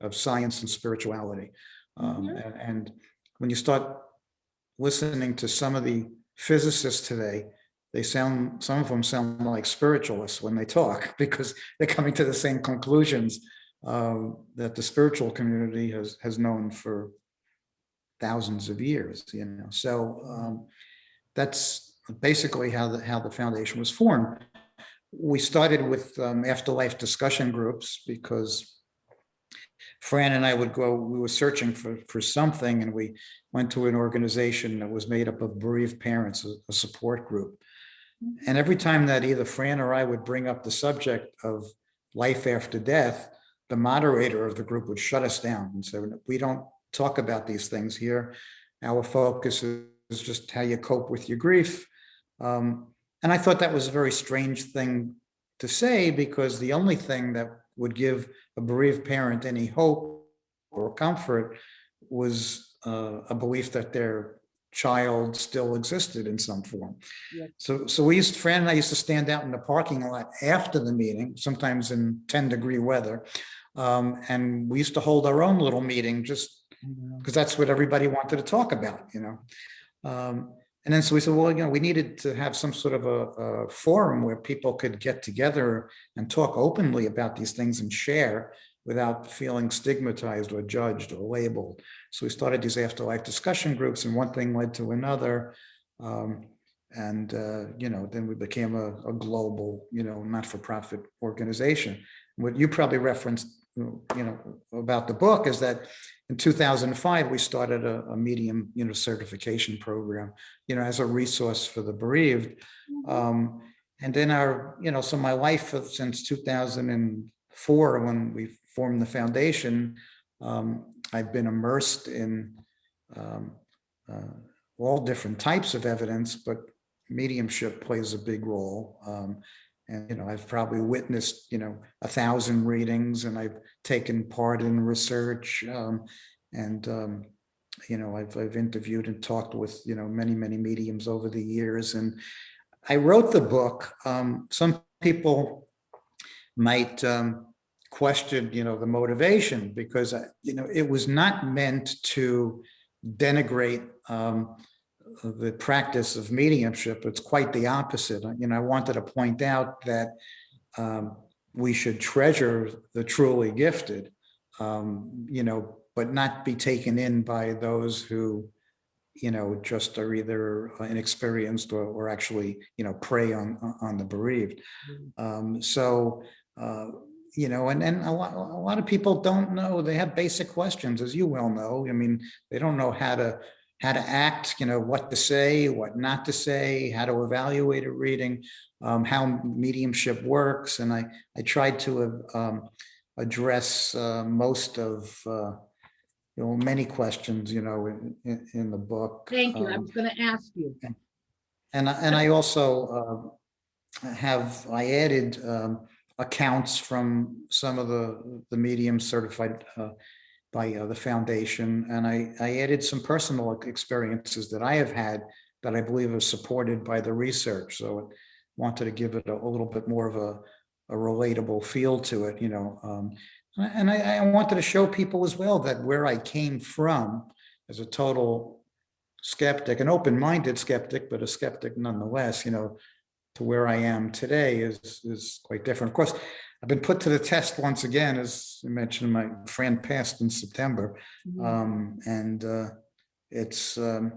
of science and spirituality. And when you start listening to some of the physicists today, some of them sound like spiritualists when they talk, because they're coming to the same conclusions that the spiritual community has known for thousands of years, So that's basically how the foundation was formed. We started with afterlife discussion groups because Fran and I we were searching for something, and we went to an organization that was made up of bereaved parents, a support group. And every time that either Fran or I would bring up the subject of life after death, the moderator of the group would shut us down and say, we don't talk about these things here. Our focus is just how you cope with your grief. And I thought that was a very strange thing to say, because the only thing that would give a bereaved parent any hope or comfort was a belief that their child still existed in some form. Yep. So Fran and I used to stand out in the parking lot after the meeting, sometimes in 10-degree weather. And we used to hold our own little meeting just because that's what everybody wanted to talk about, And then so we said, well, we needed to have some sort of a forum where people could get together and talk openly about these things and share without feeling stigmatized or judged or labeled. So we started these afterlife discussion groups, and one thing led to another. Then we became a global, not-for-profit organization. What you probably referenced, about the book is that in 2005, we started a medium, certification program, as a resource for the bereaved. And then so my life since 2004, when we formed the foundation, I've been immersed in all different types of evidence, but mediumship plays a big role. And, I've probably witnessed, 1,000 readings, and I've taken part in research. I've interviewed and talked with, many, many mediums over the years. And I wrote the book. Some people might question, the motivation, because, it was not meant to denigrate the practice of mediumship. It's quite the opposite. I wanted to point out that we should treasure the truly gifted, but not be taken in by those who, just are either inexperienced or actually, prey on the bereaved. And a lot of people don't know. They have basic questions, as you well know. They don't know how to act, what to say, what not to say, how to evaluate a reading, how mediumship works. And I tried to address most of, many questions, in the book. Thank you. I was going to ask you. And I also I added accounts from some of the mediums certified by the foundation, and I added some personal experiences that I have had that I believe are supported by the research. So I wanted to give it a little bit more of a relatable feel to it, and I wanted to show people as well that where I came from as a total skeptic, an open-minded skeptic, but a skeptic nonetheless, to where I am today is quite different. Of course, I've been put to the test once again. As I mentioned, my friend passed in September. It's, the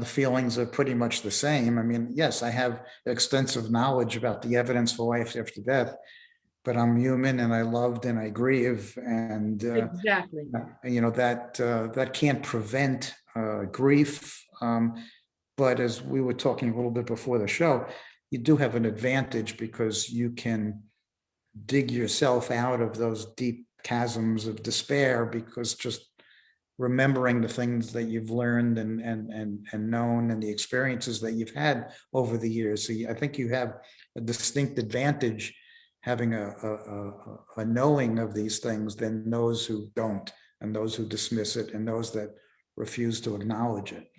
feelings are pretty much the same. Yes, I have extensive knowledge about the evidence for life after death, but I'm human and I loved and I grieve. And, exactly. That can't prevent grief. But as we were talking a little bit before the show, you do have an advantage because you can dig yourself out of those deep chasms of despair, because just remembering the things that you've learned and known and the experiences that you've had over the years. So I think you have a distinct advantage having a knowing of these things than those who don't, and those who dismiss it, and those that refuse to acknowledge it.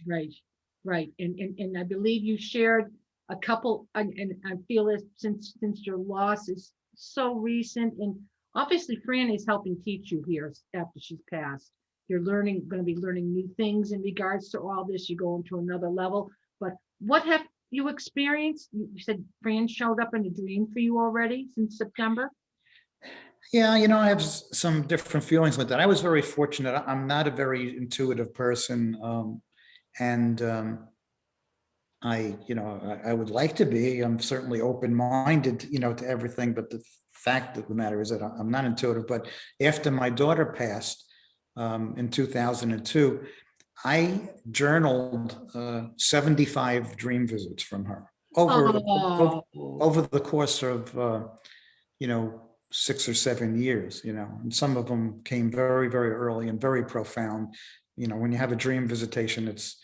Right. And I believe you shared a couple, and I feel that since your loss is so recent, and Obviously, Fran is helping teach you here after she's passed. You're going to be learning new things in regards to all this. You're going to another level. But what have you experienced? You said Fran showed up in a dream for you already since September. Yeah, I have some different feelings with that. I was very fortunate. I'm not a very intuitive person. And I would like to be. I'm certainly open-minded, to everything. But the fact of the matter is that I'm not intuitive. But after my daughter passed in 2002, I journaled 75 dream visits from her over the course of 6 or 7 years. And some of them came very, very early and very profound. When you have a dream visitation, it's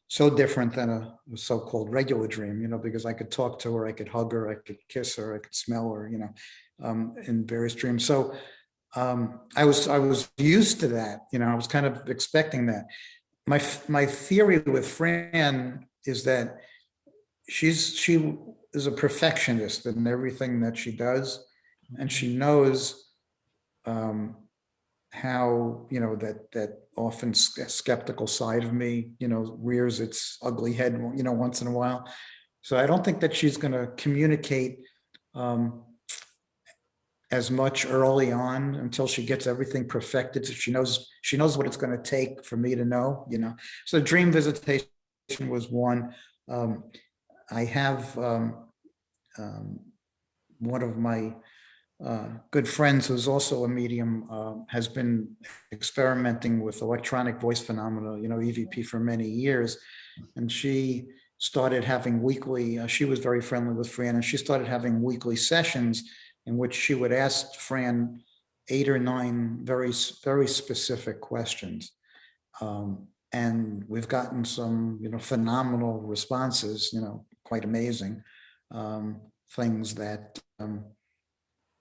so different than a so-called regular dream, because I could talk to her, I could hug her, I could kiss her, I could smell her, in various dreams. So I was used to that. I was kind of expecting that. My theory with Fran is that she is a perfectionist in everything that she does, and she knows how that often skeptical side of me rears its ugly head once in a while. So I don't think that she's going to communicate as much early on until she gets everything perfected. So she knows what it's going to take for me to know. So dream visitation was one. I have one of my good friends who's also a medium has been experimenting with electronic voice phenomena, EVP, for many years. And she started having weekly, she was very friendly with Fran, and she started having weekly sessions in which she would ask Fran 8 or 9 very, very specific questions. And we've gotten some, phenomenal responses, quite amazing things that,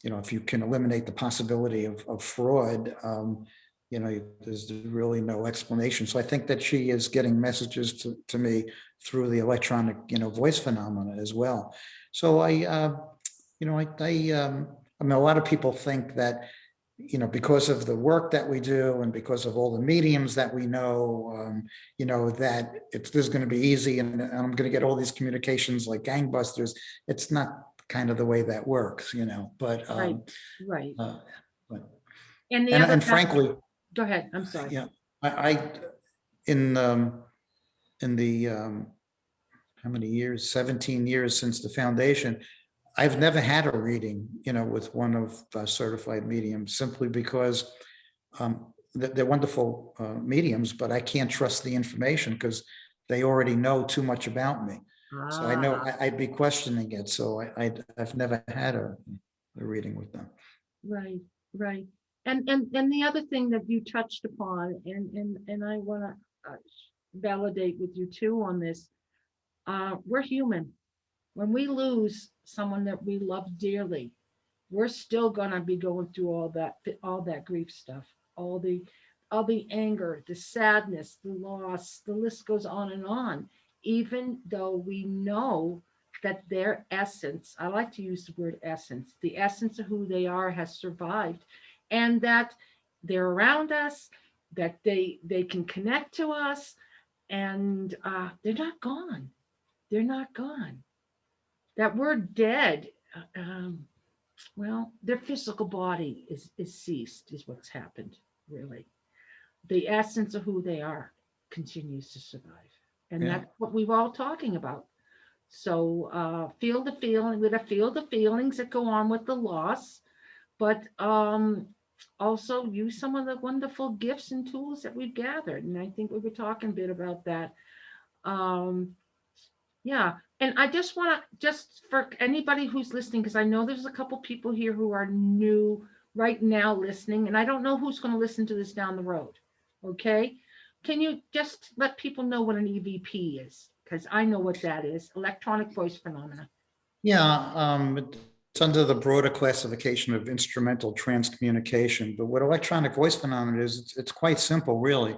if you can eliminate the possibility of fraud, there's really no explanation. So I think that she is getting messages to me through the electronic, voice phenomena as well. So I mean, a lot of people think that, because of the work that we do and because of all the mediums that we know, that this is going to be easy and I'm going to get all these communications like gangbusters. It's not kind of the way that works, but right. But, And frankly, go ahead. I'm sorry. yeah, I in the how many years? 17 years since the foundation, I've never had a reading, with one of certified mediums, simply because they're wonderful mediums, but I can't trust the information because they already know too much about me. So I know I'd be questioning it. So I've never had a reading with them. Right, right. And the other thing that you touched upon, and I want to validate with you too on this, we're human. When we lose someone that we love dearly, we're still gonna be going through all that grief stuff, all the anger, the sadness, the loss, the list goes on, even though we know that their essence, I like to use the word essence, the essence of who they are has survived, and that they're around us, that they can connect to us, and they're not gone. They're not gone. That word dead, well, their physical body is ceased, is what's happened, really. The essence of who they are continues to survive. And Yeah. that's what we were all talking about. So feel the feeling, we're to feel the feelings that go on with the loss, but also use some of the wonderful gifts and tools that we've gathered. And I think we were talking a bit about that. Yeah. And I just want to, just for anybody who's listening, because I know there's a couple people here who are new right now listening, and I don't know who's going to listen to this down the road. Okay. Can you just let people know what an EVP is? Because I know what that is, electronic voice phenomena. Yeah, it's under the broader classification of instrumental trance communication. But what electronic voice phenomena is, it's quite simple, really.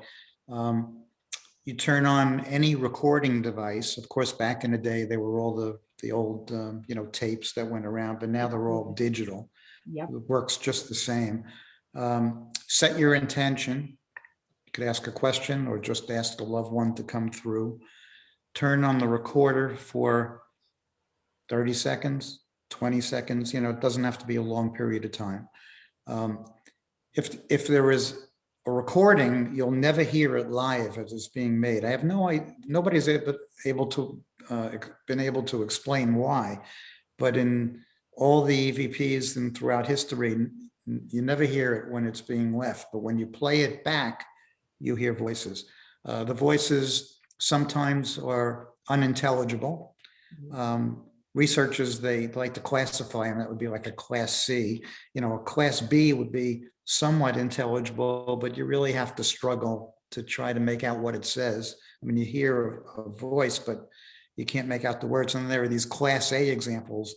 You turn on any recording device. Of course, back in the day, they were all the old, tapes that went around, but now they're all digital. Yep. It works just the same. Set your intention. You could ask a question or just ask a loved one to come through. Turn on the recorder for 30 seconds, 20 seconds. It doesn't have to be a long period of time. If there is a recording, you'll never hear it live as it's being made. I have no idea. Nobody's been able to explain why, but in all the EVPs and throughout history, you never hear it when it's being left. But when you play it back, you hear voices. The voices sometimes are unintelligible. Researchers, they like to classify them. That would be like a class C. A class B would be somewhat intelligible, but you really have to struggle to try to make out what it says. I mean, you hear a voice, but you can't make out the words. And there are these class A examples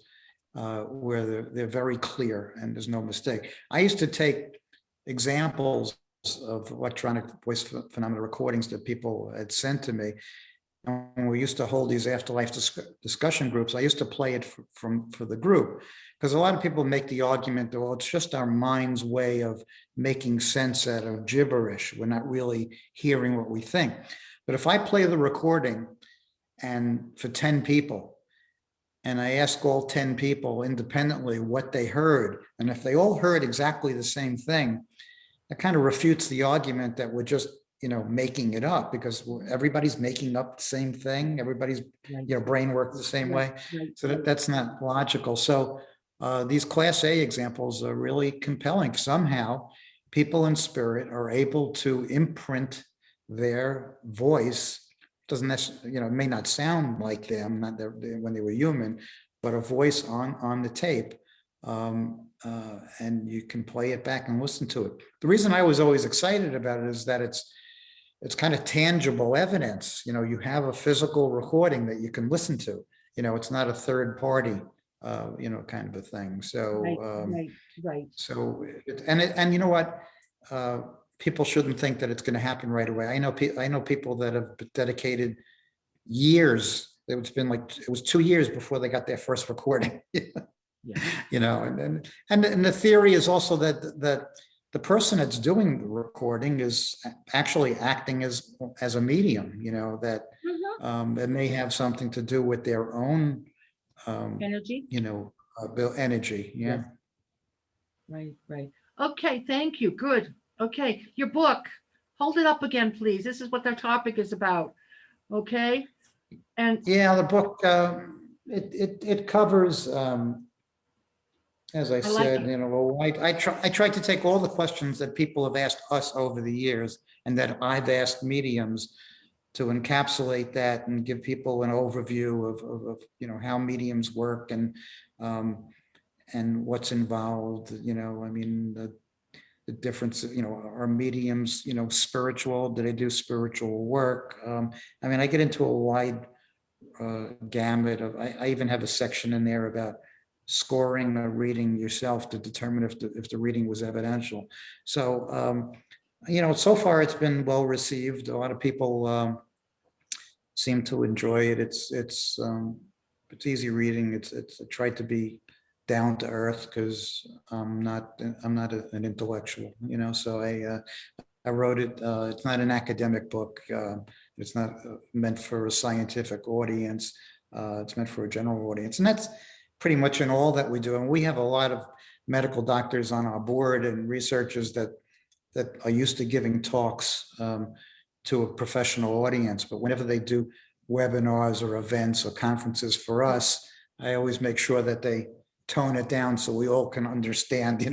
where they're very clear and there's no mistake. I used to take examples of electronic voice phenomena recordings that people had sent to me. And we used to hold these afterlife discussion groups. I used to play it for the group, because a lot of people make the argument that, well, it's just our mind's way of making sense out of gibberish. We're not really hearing what we think. But if I play the recording and for 10 people, and I ask all 10 people independently what they heard, and if they all heard exactly the same thing, that kind of refutes the argument that we're just making it up, because everybody's making up the same thing. Everybody's brain works the same way. So that's not logical. So these class A examples are really compelling. Somehow people in spirit are able to imprint their voice. Doesn't necessarily, it may not sound like them, not when they were human, but a voice on the tape. And you can play it back and listen to it. The reason I was always excited about it is that it's kind of tangible evidence. You have a physical recording that you can listen to. It's not a third party, kind of a thing. So, right. So, and you know what? People shouldn't think that it's going to happen right away. I know people that have dedicated years. It was 2 years before they got their first recording. Yeah. And the theory is also that the person that's doing the recording is actually acting as a medium, that it may have something to do with their own Energy. Energy. Yeah. Yes. Right. Okay, thank you. Good. Okay, your book. Hold it up again, please. This is what their topic is about. Okay. And yeah, the book it covers as I said, I tried to take all the questions that people have asked us over the years and that I've asked mediums to encapsulate that and give people an overview of how mediums work and what's involved. I mean, the difference, are mediums, spiritual? Do they do spiritual work? I mean, I get into a wide gamut of, I even have a section in there about scoring a reading yourself to determine if the reading was evidential. So, so far it's been well received. A lot of people seem to enjoy it. It's easy reading. It's I tried to be down to earth because I'm not an intellectual, so I wrote it. It's not an academic book. It's not meant for a scientific audience. It's meant for a general audience. And that's pretty much in all that we do. And we have a lot of medical doctors on our board and researchers that are used to giving talks to a professional audience. But whenever they do webinars or events or conferences for us, I always make sure that they tone it down so we all can understand,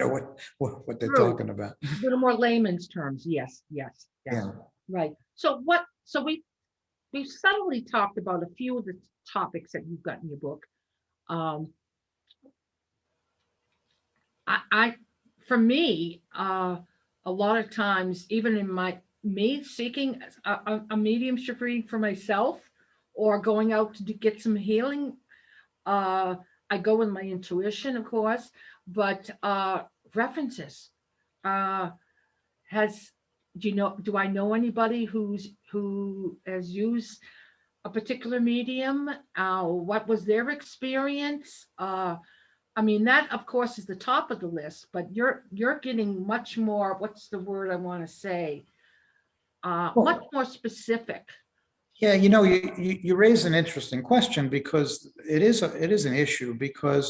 what they're talking about. A little more layman's terms. Yes. Yeah. Right. So we've subtly talked about a few of the topics that you've got in your book. For me, a lot of times, even in me seeking a mediumship reading for myself or going out to get some healing, I go with my intuition, of course, but references. Do I know anybody who has used a particular medium? What was their experience? I mean, that of course is the top of the list, but you're getting much more, what's the word I want to say? Much Well, more specific. yeah, you raise an interesting question because it is an issue because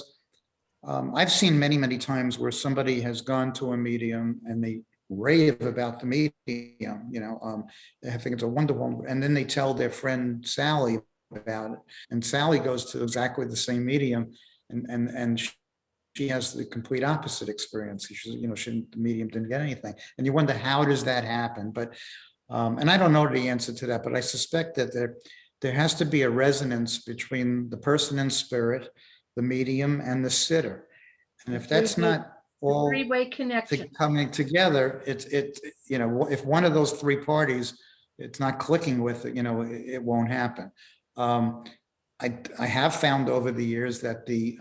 I've seen many times where somebody has gone to a medium and they rave about the medium, I think it's a wonderful, and then they tell their friend Sally about it, and Sally goes to exactly the same medium, and she has the complete opposite experience. The medium didn't get anything, and you wonder how does that happen, but. And I don't know the answer to that, but I suspect that there has to be a resonance between the person in spirit, the medium, and the sitter. And if that's not all Three-way connection. coming together, if one of those three parties, it's not clicking with it, it won't happen. I have found over the years that the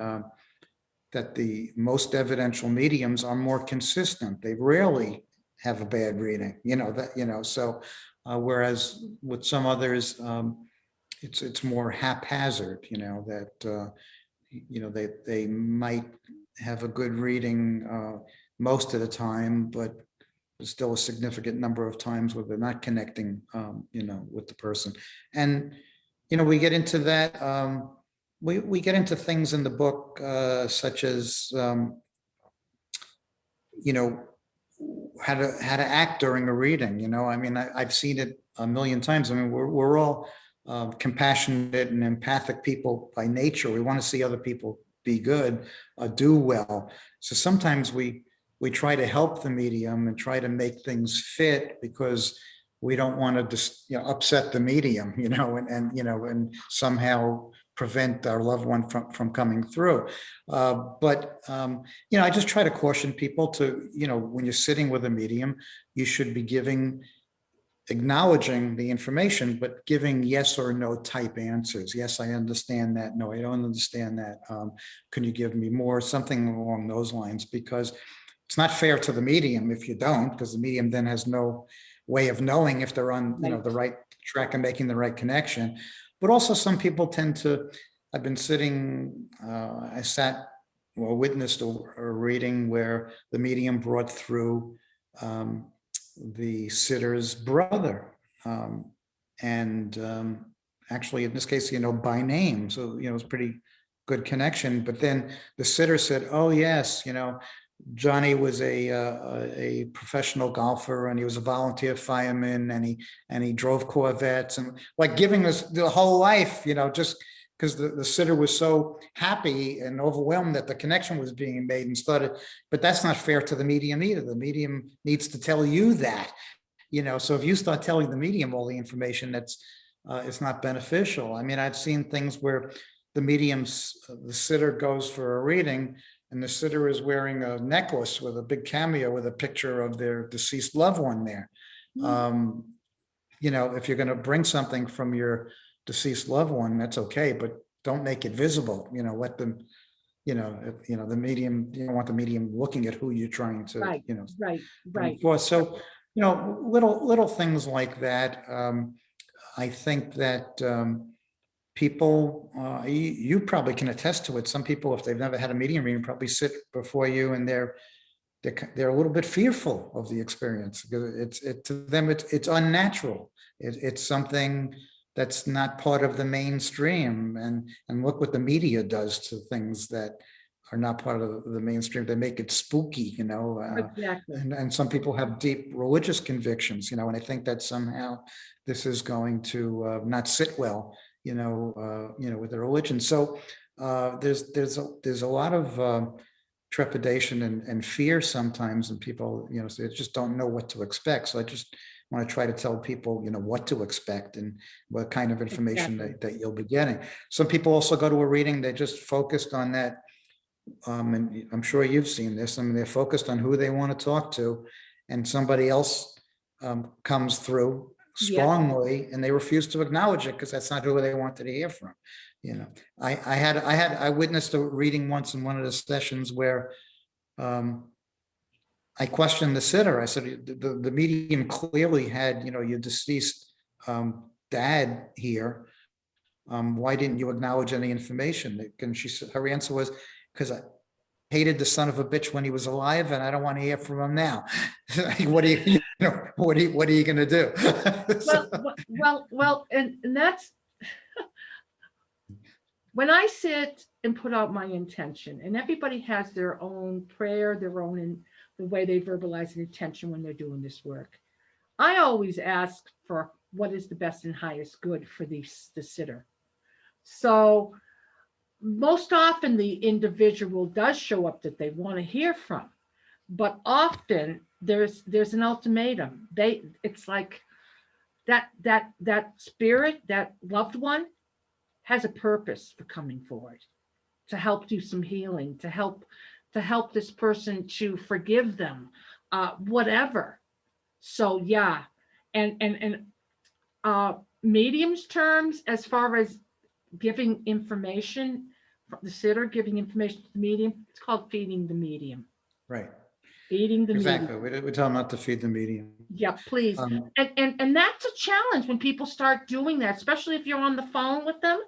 most evidential mediums are more consistent. They rarely have a bad reading, so whereas with some others, it's more haphazard, that they might have a good reading most of the time, but there's still a significant number of times where they're not connecting, with the person. And, we get into that, we get into things in the book, such as, how to act during a reading. I mean, I've seen it a million times. I mean, we're all compassionate and empathic people by nature. We want to see other people be good, do well. So sometimes we try to help the medium and try to make things fit because we don't want to just upset the medium, and somehow prevent our loved one from coming through. But I just try to caution people to, when you're sitting with a medium, you should be acknowledging the information, but giving yes or no type answers. Yes, I understand that. No, I don't understand that. Can you give me more? Something along those lines, because it's not fair to the medium if you don't, because the medium then has no way of knowing if they're on, the right track and making the right connection. But also some people tend to, I've been sitting, I witnessed a reading where the medium brought through the sitter's brother. Actually in this case, by name. So, it was pretty good connection. But then the sitter said, oh yes, Johnny was a professional golfer and he was a volunteer fireman and he drove Corvettes, and like giving us the whole life, just because the sitter was so happy and overwhelmed that the connection was being made and started. But that's not fair to the medium either. The medium needs to tell you that, so if you start telling the medium all the information, it's not beneficial. I mean, I've seen things where the sitter goes for a reading and the sitter is wearing a necklace with a big cameo with a picture of their deceased loved one there. If you're going to bring something from your deceased loved one, that's okay, but don't make it visible. Let them, the medium, you don't want the medium looking at who you're trying to, right. for. So, little things like that. I think that people, you probably can attest to it. Some people, if they've never had a medium reading, probably sit before you and they're a little bit fearful of the experience because to them it's unnatural. It's something that's not part of the mainstream, and look what the media does to things that are not part of the mainstream. They make it spooky, Exactly. and some people have deep religious convictions, and I think that somehow this is going to not sit well, with the religion. So there's a lot of trepidation and fear sometimes, and people, so they just don't know what to expect. So I just want to try to tell people, what to expect and what kind of information that you'll be getting. Some people also go to a reading, they're just focused on that. And I'm sure you've seen this. I mean, they're focused on who they want to talk to, and somebody else comes through strongly, and they refuse to acknowledge it because that's not who they wanted to hear from. I witnessed a reading once in one of the sessions where I questioned the sitter. I said, the medium clearly had, your deceased dad here. Why didn't you acknowledge any information? And her answer was, because hated the son of a bitch when he was alive, and I don't want to hear from him now. What are you, what are you going to do? Well, and that's when I sit and put out my intention, and everybody has their own prayer, their own, the way they verbalize an intention when they're doing this work. I always ask for what is the best and highest good for the sitter. So most often the individual does show up that they want to hear from, but often there's an ultimatum. It's like that spirit, that loved one, has a purpose for coming forward to help do some healing, to help this person to forgive them, whatever. So yeah, and mediums terms, as far as giving information, the sitter giving information to the medium, it's called feeding the medium. Right. Feeding the Exactly. medium. We tell them not to feed the medium. Yeah, please. And that's a challenge when people start doing that, especially if you're on the phone with them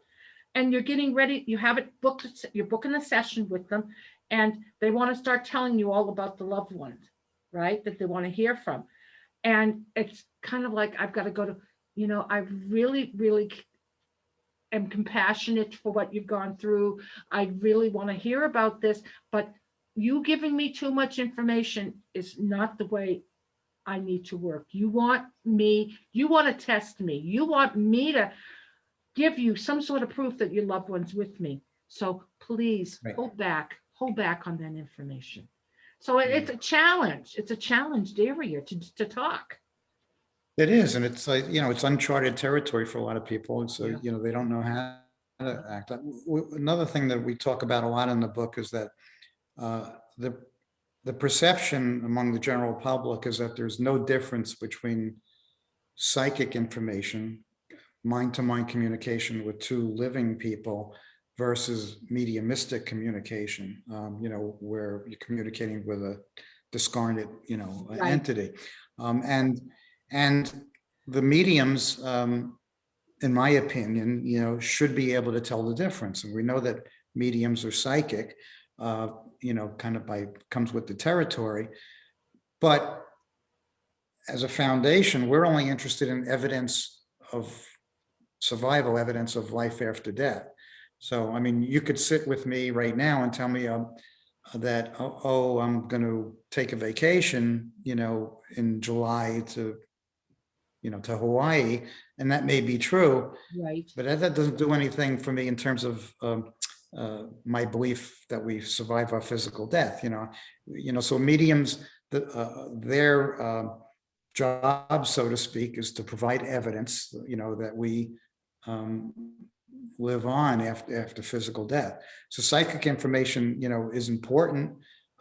and you're getting ready, you have it booked, you're booking a session with them, and they want to start telling you all about the loved ones, right, that they want to hear from. And it's kind of like, I've got to go to, I really, really am compassionate for what you've gone through. I really want to hear about this, but you giving me too much information is not the way I need to work. You want to test me. You want me to give you some sort of proof that your loved one's with me. So please hold back on that information. So it's a challenge. It's a challenged area to talk. It is, and it's like, it's uncharted territory for a lot of people. And so, they don't know how to act. Another thing that we talk about a lot in the book is that the perception among the general public is that there's no difference between psychic information, mind-to-mind communication with two living people, versus mediumistic communication, where you're communicating with a discarnate, entity. And the mediums, in my opinion, should be able to tell the difference. And we know that mediums are psychic, kind of comes with the territory. But as a foundation, we're only interested in evidence of survival, evidence of life after death. So, I mean, you could sit with me right now and tell me that, I'm going to take a vacation, in July to Hawaii, and that may be true, right? But that doesn't do anything for me in terms of my belief that we survive our physical death. So mediums, their job, so to speak, is to provide evidence, that we live on after physical death. So psychic information, is important,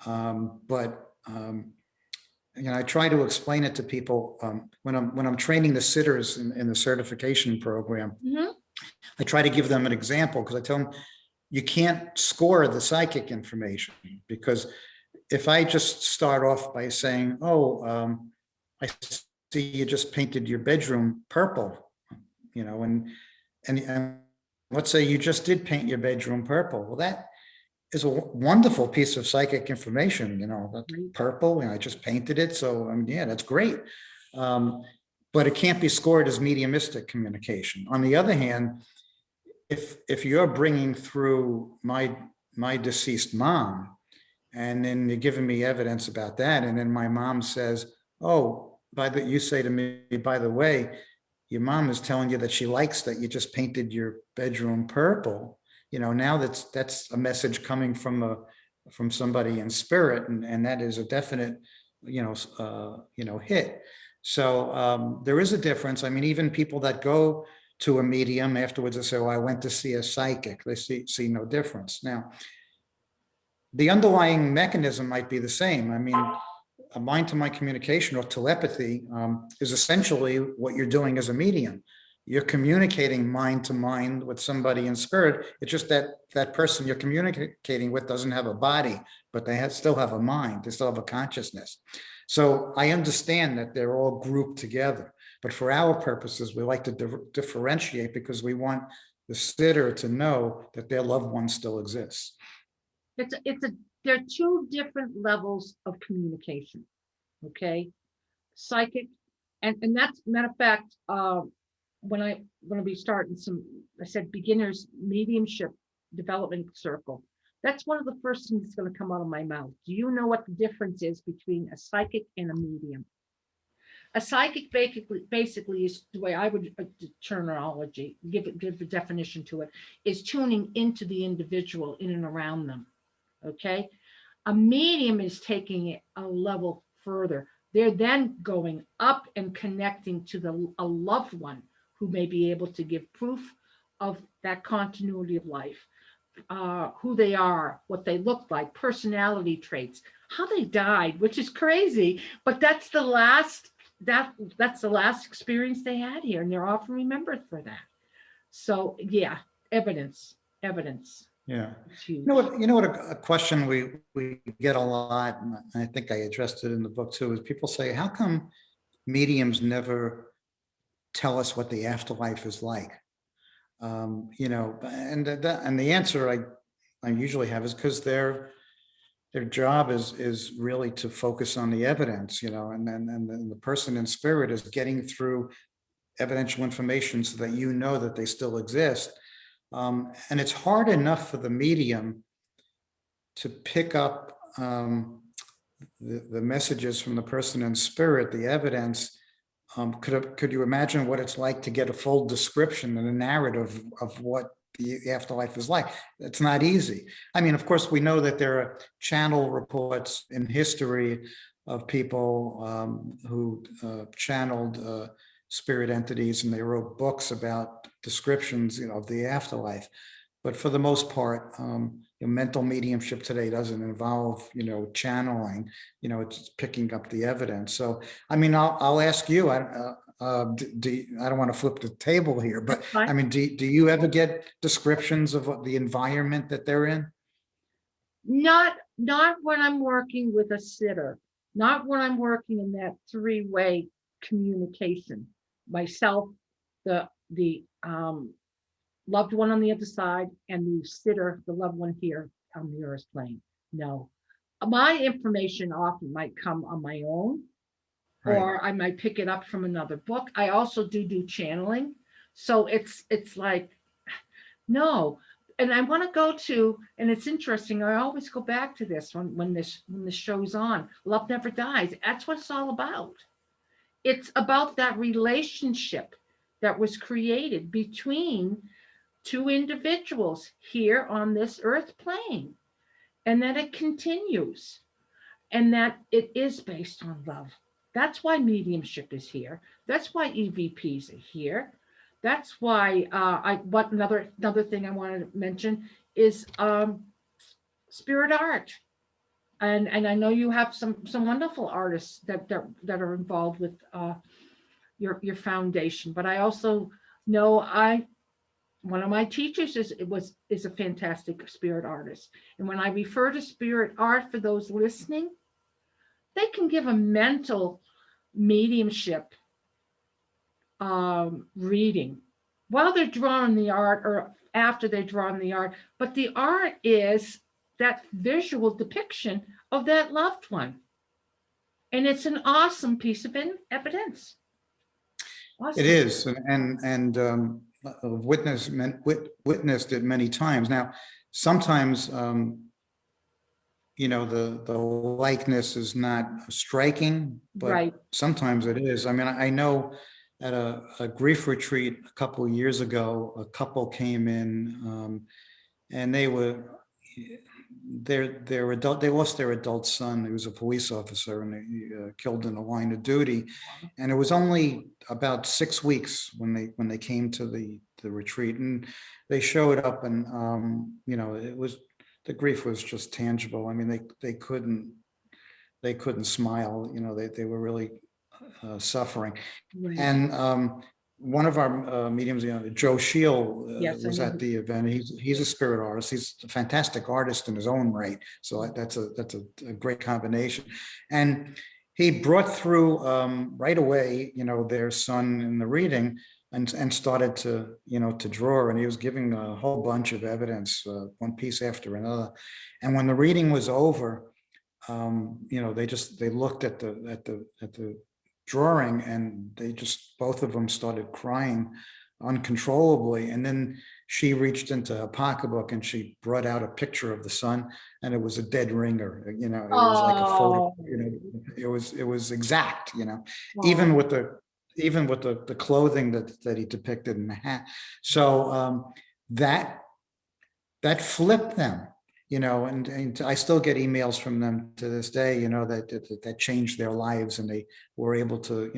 but I try to explain it to people when I'm training the sitters in the certification program. Mm-hmm. I try to give them an example, because I tell them you can't score the psychic information, because if I just start off by saying, I see you just painted your bedroom purple, and let's say you just did paint your bedroom purple. Well, that is a wonderful piece of psychic information, that's purple, and I just painted it. So, that's great. But it can't be scored as mediumistic communication. On the other hand, if you're bringing through my deceased mom, and then you're giving me evidence about that, and then my mom says, you say to me, by the way, your mom is telling you that she likes that you just painted your bedroom purple. Now that's a message coming from somebody in spirit, and that is a definite, hit. So there is a difference. I mean, even people that go to a medium afterwards, they say, I went to see a psychic. They see no difference. Now, the underlying mechanism might be the same. I mean, a mind-to-mind communication or telepathy is essentially what you're doing as a medium. You're communicating mind to mind with somebody in spirit. It's just that person you're communicating with doesn't have a body, but they still have a mind. They still have a consciousness. So I understand that they're all grouped together, but for our purposes, we like to differentiate, because we want the sitter to know that their loved one still exists. It's there are two different levels of communication, okay? Psychic, and that's, matter of fact, when I'm going to be starting some, I said beginners mediumship development circle. That's one of the first things that's going to come out of my mouth. Do you know what the difference is between a psychic and a medium? A psychic basically is the way I would terminology, give a definition to it, is tuning into the individual in and around them. Okay. A medium is taking it a level further. They're then going up and connecting to a loved one who may be able to give proof of that continuity of life, who they are, what they look like, personality traits, how they died, which is crazy, but that's the last experience they had here, and they're often remembered for that. So yeah, evidence. Yeah. It's huge. You know what, a question we get a lot, and I think I addressed it in the book too, is people say, how come mediums never tell us what the afterlife is like? You know, and the answer I usually have is because their job is really to focus on the evidence, you know, and then the person in spirit is getting through evidential information so that you know that they still exist. And it's hard enough for the medium to pick up the messages from the person in spirit, the evidence. Could you imagine what it's like to get a full description and a narrative of what the afterlife is like? It's not easy. I mean, of course, we know that there are channel reports in history of people who channeled spirit entities, and they wrote books about descriptions, you know, of the afterlife. But for the most part, mental mediumship today doesn't involve, you know, channeling. You know, it's picking up the evidence. So, I mean, I'll ask you. I don't want to flip the table here, but I mean, do you ever get descriptions of what the environment that they're in? Not when I'm working with a sitter. Not when I'm working in that three-way communication. Myself, the loved one on the other side, and the sitter, the loved one here on the earth plane. No, my information often might come on my own, Right. or I might pick it up from another book. I also do channeling, so it's like, no. And I want to go to, and it's interesting, I always go back to this when this show's on. Love Never Dies. That's what it's all about. It's about that relationship that was created between two individuals here on this earth plane, and that it continues, and that it is based on love. That's why mediumship is here. That's why EVPs are here. That's why another thing I wanted to mention is spirit art. And I know you have some wonderful artists that are involved with your foundation, but I also know one of my teachers is a fantastic spirit artist. And when I refer to spirit art for those listening, they can give a mental mediumship reading while they're drawing the art or after they're drawing the art. But the art is that visual depiction of that loved one. And it's an awesome piece of evidence. Awesome. It is, and I've witnessed it many times. Now, sometimes, you know, the likeness is not striking, but right. Sometimes it is. I mean, I know at a grief retreat a couple of years ago, a couple came in, and they lost their adult son. He was a police officer, and he killed in the line of duty. And it was only about 6 weeks when they came to the retreat, and they showed up, and you know, the grief was just tangible. I mean, they couldn't smile. You know, they were really suffering. Right. And one of our mediums, you know, Joe Scheel, Yes, was at the event. He's a spirit artist. He's a fantastic artist in his own right. So that's a great combination. And he brought through right away, you know, their son in the reading, and started to, to draw, and he was giving a whole bunch of evidence, one piece after another. And when the reading was over, they looked at the drawing, and they just, both of them started crying uncontrollably. And then she reached into her pocketbook and she brought out a picture of the sun, and it was a dead ringer. It was like a photo. It was exact. Even with the clothing that he depicted in the hat. So that flipped them. And I still get emails from them to this day, that changed their lives, and they were able to,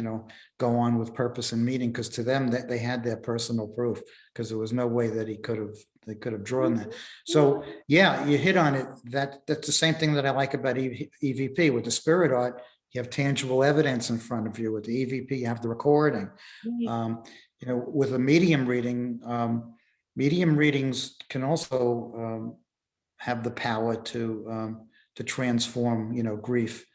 go on with purpose and meaning, because to them that they had their personal proof, because there was no way that they could have drawn that. So yeah, you hit on it. That's the same thing that I like about EVP. With the spirit art, you have tangible evidence in front of you. With the EVP, you have the recording. With a medium reading, medium readings can also have the power to transform, grief.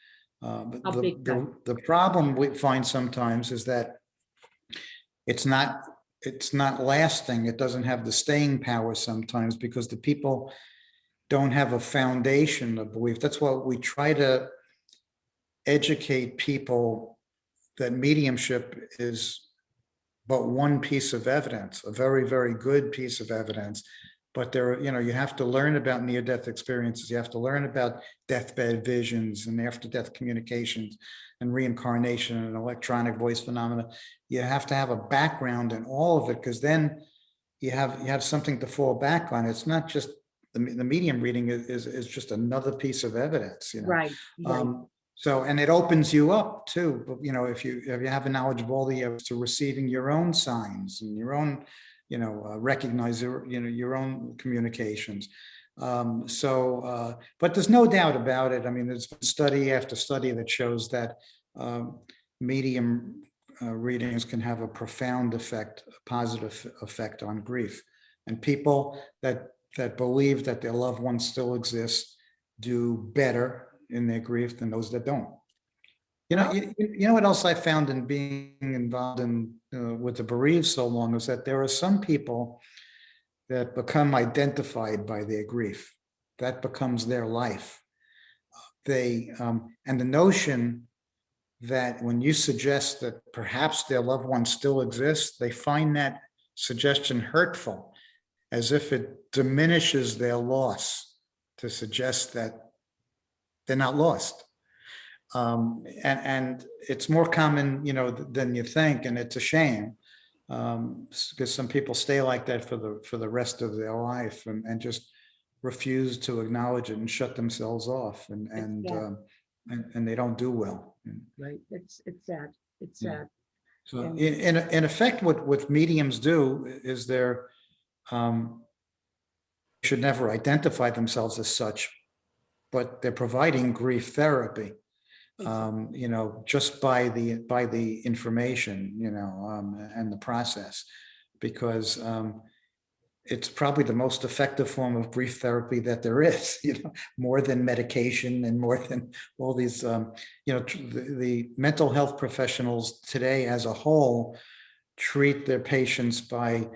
But the problem we find sometimes is that it's not lasting. It doesn't have the staying power sometimes, because the people don't have a foundation of belief. That's why we try to educate people that mediumship is but one piece of evidence, a very, very good piece of evidence. But you have to learn about near-death experiences. You have to learn about deathbed visions and after-death communications and reincarnation and electronic voice phenomena. You have to have a background in all of it, because then you have something to fall back on. It's not just the medium reading is just another piece of evidence. Right. So, and it opens you up too. But if you have a knowledge of all the evidence, to receiving your own signs and your own, recognize your own communications. But there's no doubt about it. I mean, there's been study after study that shows that medium readings can have a profound effect, a positive effect on grief. And people that believe that their loved ones still exist do better in their grief than those that don't. You know what else I found in being involved in with the bereaved so long is that there are some people that become identified by their grief. That becomes their life. And the notion that when you suggest that perhaps their loved one still exists, they find that suggestion hurtful, as if it diminishes their loss to suggest that they're not lost. And it's more common, than you think, and it's a shame, because some people stay like that for the rest of their life, and just refuse to acknowledge it and shut themselves off, and they don't do well. Right. It's sad. It's sad. So in effect, what mediums do is should never identify themselves as such, but they're providing grief therapy, just by the information, and the process, because it's probably the most effective form of grief therapy that there is, more than medication and more than all these, the mental health professionals today as a whole treat their patients by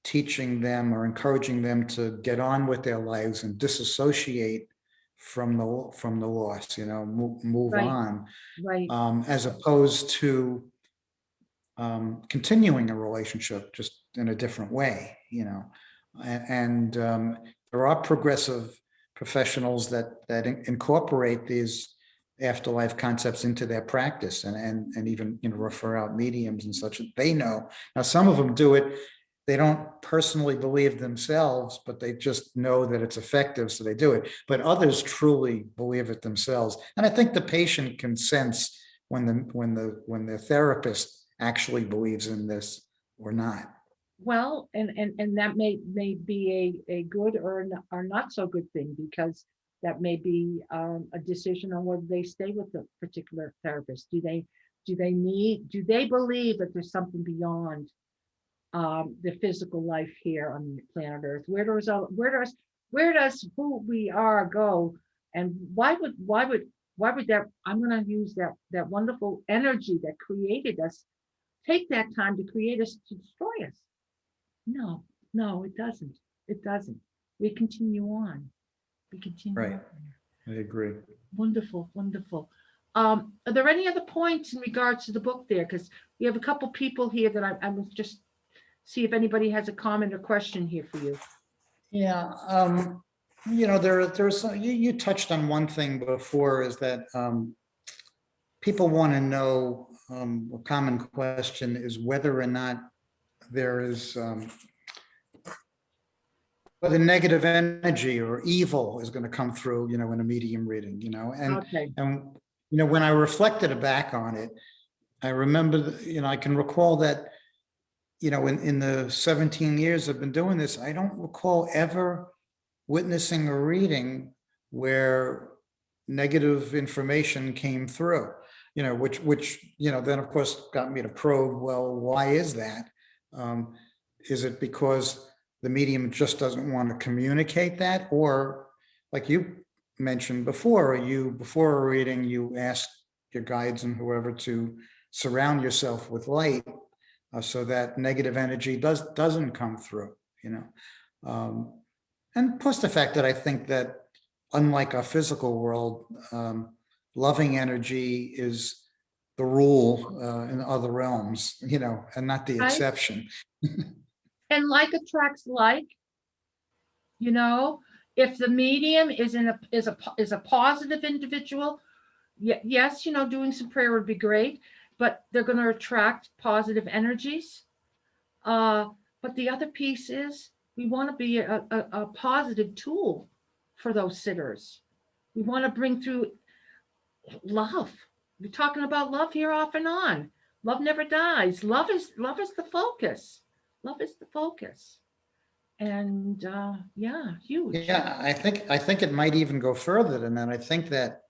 teaching them or encouraging them to get on with their lives and disassociate from the loss, move Right. on, Right. as opposed to continuing a relationship just in a different way, and there are progressive professionals that incorporate these afterlife concepts into their practice, and even refer out mediums and such. They know. Now, some of them do it. They don't personally believe themselves, but they just know that it's effective, so they do it. But others truly believe it themselves, and I think the patient can sense when the therapist actually believes in this or not. Well, and that may be a good or not so good thing, because that may be a decision on whether they stay with the particular therapist. Do they believe that there's something beyond the physical life here on planet Earth? Where does who we are go? And why would that, I'm going to use that wonderful energy that created us take that time to create us, to destroy us. No, no, it doesn't. It doesn't. We continue on. We continue Right. on. I agree. Wonderful, wonderful. Are there any other points in regards to the book there? Because we have a couple people here that I will just see if anybody has a comment or question here for you. Yeah, there's you touched on one thing before, is that people want to know, a common question is whether or not there is whether negative energy or evil is going to come through, in a medium reading, Okay. and when I reflected back on it, I remember, I can recall that, in the 17 years I've been doing this, I don't recall ever witnessing a reading where negative information came through, which then of course got me to probe, well, why is that? Is it because the medium just doesn't want to communicate that? Or like you mentioned before, before a reading, you asked your guides and whoever to surround yourself with light, so that negative energy doesn't come through, and plus the fact that I think that, unlike our physical world, loving energy is the rule in other realms, and not the Right. exception. And like attracts like, if the medium is a positive individual, yes, doing some prayer would be great, but they're going to attract positive energies. But the other piece is we want to be a positive tool for those sitters. We want to bring through love. We're talking about love here off and on. Love never dies. Love is the focus. Love is the focus. And yeah, huge. Yeah, I think it might even go further than that. I think that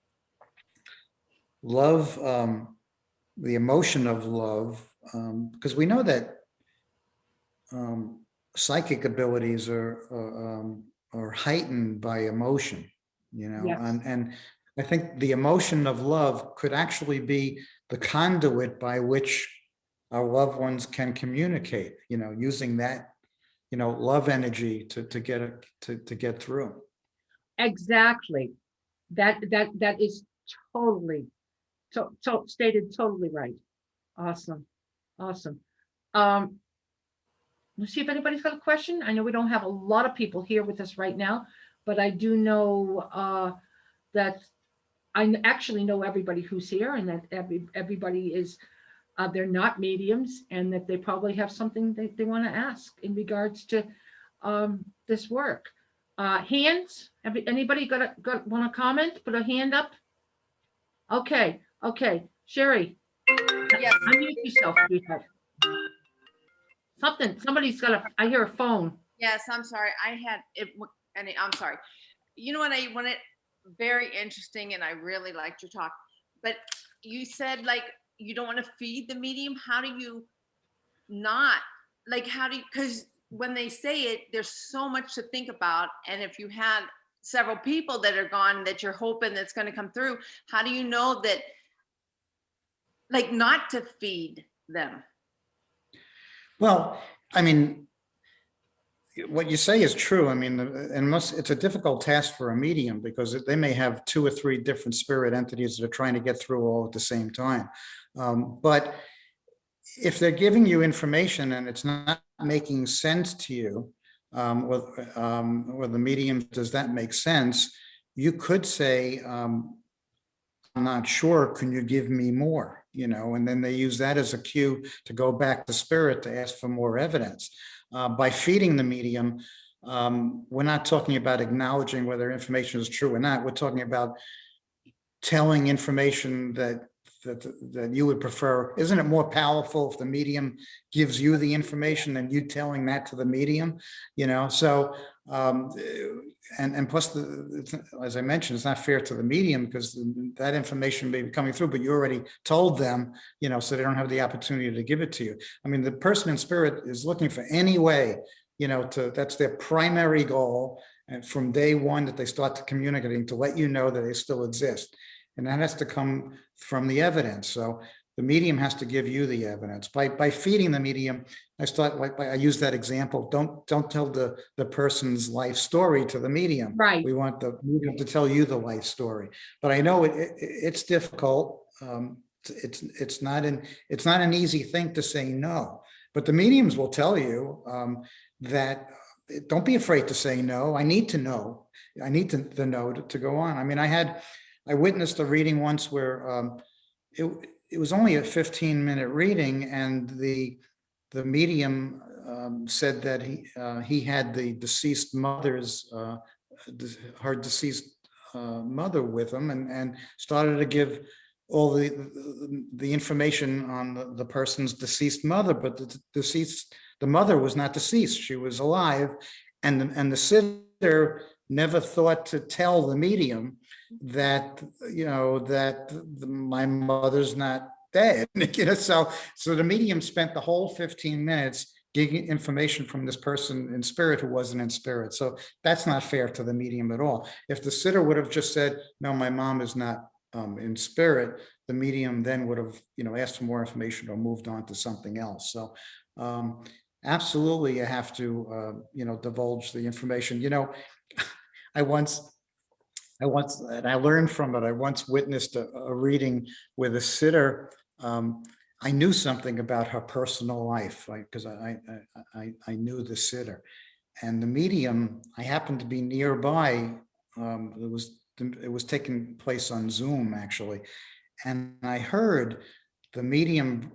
love, the emotion of love, because we know that psychic abilities are heightened by emotion, Yes. and I think the emotion of love could actually be the conduit by which our loved ones can communicate, using that, love energy to get through. Exactly. That is totally stated totally right. Awesome. Awesome. Let's see if anybody's got a question. I know we don't have a lot of people here with us right now, but I do know that I actually know everybody who's here, and that everybody is they're not mediums, and that they probably have something they want to ask in regards to this work. Hands. Anybody got want to comment? Put a hand up. Okay. Sherry. Yes. Unmute yourself, sweetheart. Somebody's got I hear a phone. Yes, I'm sorry. I had it, and I'm sorry. You know what? I want it very interesting, and I really liked your talk. But you said, like, you don't want to feed the medium. How do you not? Like, how do you? Because when they say it, there's so much to think about. And if you had several people that are gone that you're hoping that's going to come through, how do you know that? Like, not to feed them. Well, I mean, what you say is true. I mean, it's a difficult task for a medium, because they may have 2 or 3 different spirit entities that are trying to get through all at the same time. But if they're giving you information and it's not making sense to you, with the medium, does that make sense? You could say, I'm not sure, can you give me more? And then they use that as a cue to go back to spirit to ask for more evidence. By feeding the medium, we're not talking about acknowledging whether information is true or not. We're talking about telling information that you would prefer. Isn't it more powerful if the medium gives you the information than you telling that to the medium? So and plus, as I mentioned, it's not fair to the medium, because that information may be coming through, but you already told them, so they don't have the opportunity to give it to you. I mean, the person in spirit is looking for any way, that's their primary goal, and from day one that they start to communicating, to let you know that they still exist. And that has to come from the evidence. So The medium has to give you the evidence. By feeding the medium, I use that example. Don't tell the person's life story to the medium. Right. We want the medium to tell you the life story. But I know it's difficult. It's not an easy thing to say no. But the mediums will tell you that don't be afraid to say no. I need to know. I need the know to go on. I mean, I witnessed a reading once where it was only a 15-minute reading, and the medium said that he had the deceased mother's her deceased mother with him, and started to give all the information on the person's deceased mother, but the mother was not deceased; she was alive, and the sitter never thought to tell the medium that my mother's not dead. So the medium spent the whole 15 minutes getting information from this person in spirit who wasn't in spirit. So that's not fair to the medium at all. If the sitter would have just said, no, my mom is not in spirit, the medium then would have asked for more information or moved on to something else. So absolutely, you have to divulge the information. I once, and I learned from it. I once witnessed a reading where the sitter, I knew something about her personal life, because I knew the sitter, and the medium. I happened to be nearby. It was taking place on Zoom, actually, and I heard the medium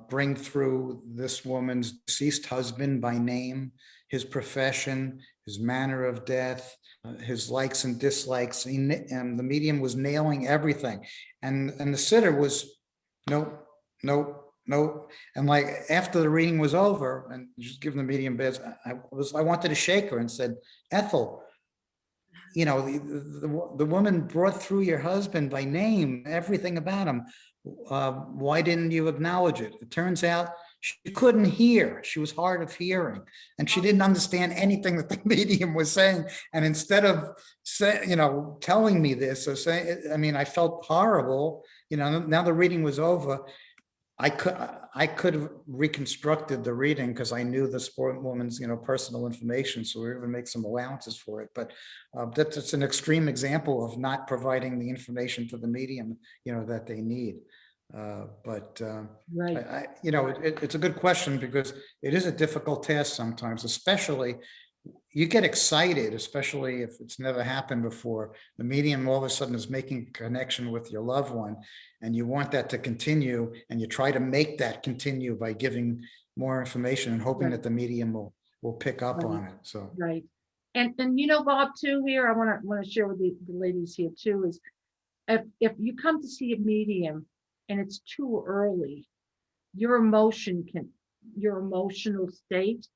bring through this woman's deceased husband by name, his profession, his manner of death, his likes and dislikes, and the medium was nailing everything, and the sitter was nope, nope, nope, and like after the reading was over and just giving the medium beds, I wanted to shake her and said, Ethel, the woman brought through your husband by name, everything about him. Why didn't you acknowledge it? It turns out she couldn't hear. She was hard of hearing, and she didn't understand anything that the medium was saying. And instead of telling me this or saying, I felt horrible. Now the reading was over. I could have reconstructed the reading because I knew the sport woman's personal information, so we were going to make some allowances for it. But that's an extreme example of not providing the information to the medium that they need. Right. It's a good question, because it is a difficult task sometimes, especially you get excited, especially if it's never happened before. The medium all of a sudden is making a connection with your loved one, and you want that to continue, and you try to make that continue by giving more information and hoping that the medium will pick up on it. So right. And Bob, too, here I want to share with the ladies here too, is if you come to see a medium and it's too early, your emotional state